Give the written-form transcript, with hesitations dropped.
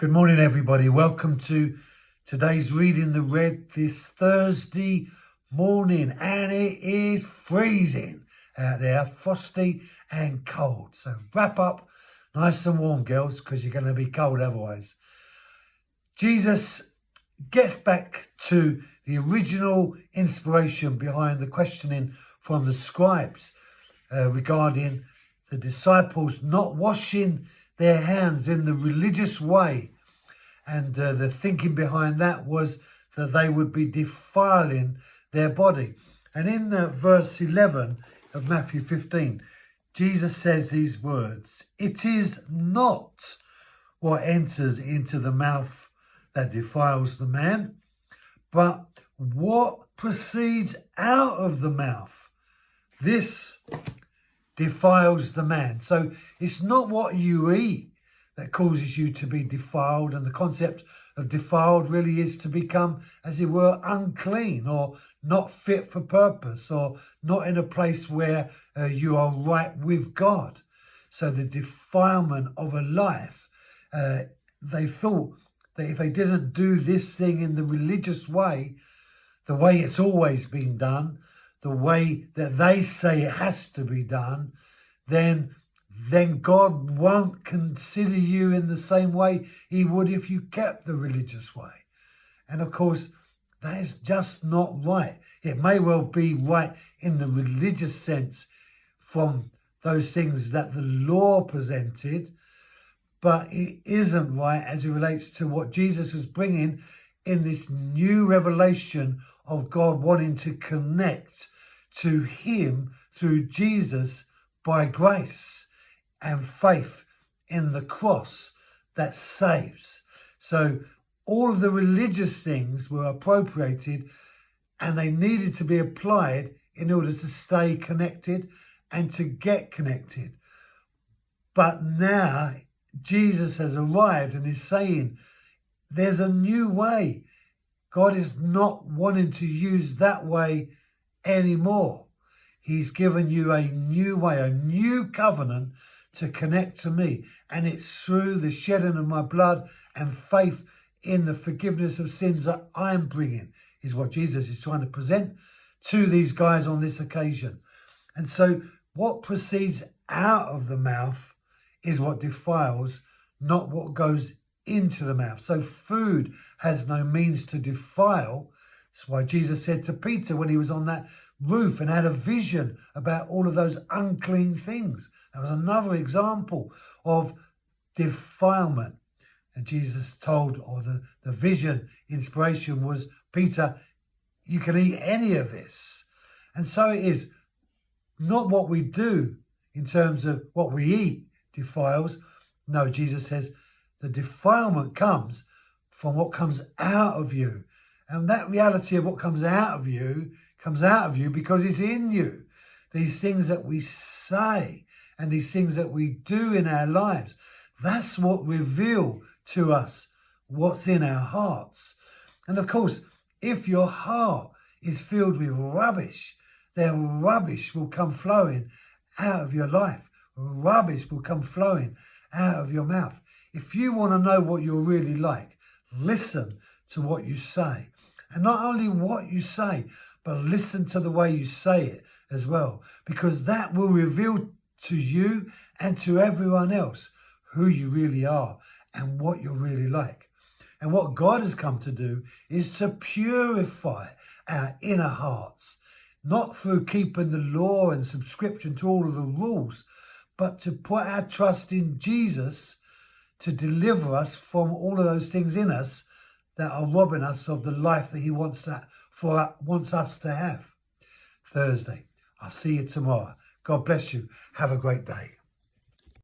Good morning, everybody. Welcome to today's Reading the Red this Thursday morning. And it is freezing out there, frosty and cold. So wrap up nice and warm, girls, because you're going to be cold otherwise. Jesus gets back to the original inspiration behind the questioning from the scribes regarding the disciples not washing their hands in the religious way. And the thinking behind that was that they would be defiling their body. And in verse 11 of Matthew 15, Jesus says these words, "It is not what enters into the mouth that defiles the man, but what proceeds out of the mouth. This defiles the man." So it's not what you eat that causes you to be defiled. And the concept of defiled really is to become, as it were, unclean or not fit for purpose or not in a place where you are right with God. So the defilement of a life, they thought that if they didn't do this thing in the religious way, the way it's always been done, the way that they say it has to be done, then God won't consider you in the same way he would if you kept the religious way. And of course, that is just not right. It may well be right in the religious sense from those things that the law presented, but it isn't right as it relates to what Jesus was bringing in this new revelation of God wanting to connect to him through Jesus by grace and faith in the cross that saves. So all of the religious things were appropriated and they needed to be applied in order to stay connected and to get connected. But now Jesus has arrived and is saying there's a new way. God is not wanting to use that way anymore. He's given you a new way, a new covenant to connect to me. And it's through the shedding of my blood and faith in the forgiveness of sins that I'm bringing, is what Jesus is trying to present to these guys on this occasion. And so what proceeds out of the mouth is what defiles, not what goes into the mouth. So food has no means to defile. That's why Jesus said to Peter when he was on that roof and had a vision about all of those unclean things. That was another example of defilement. And Jesus told, or the vision inspiration was, Peter, you can eat any of this. And so it is not what we do in terms of what we eat defiles. No, Jesus says the defilement comes from what comes out of you. And that reality of what comes out of you because it's in you. These things that we say and these things that we do in our lives, that's what reveal to us what's in our hearts. And of course, if your heart is filled with rubbish, then rubbish will come flowing out of your life. Rubbish will come flowing out of your mouth. If you want to know what you're really like, listen to what you say. And not only what you say, but listen to the way you say it as well, because that will reveal to you and to everyone else who you really are and what you're really like. And what God has come to do is to purify our inner hearts, not through keeping the law and subscription to all of the rules, but to put our trust in Jesus to deliver us from all of those things in us that are robbing us of the life that he wants us to have. Thursday. I'll see you tomorrow. God bless you. Have a great day.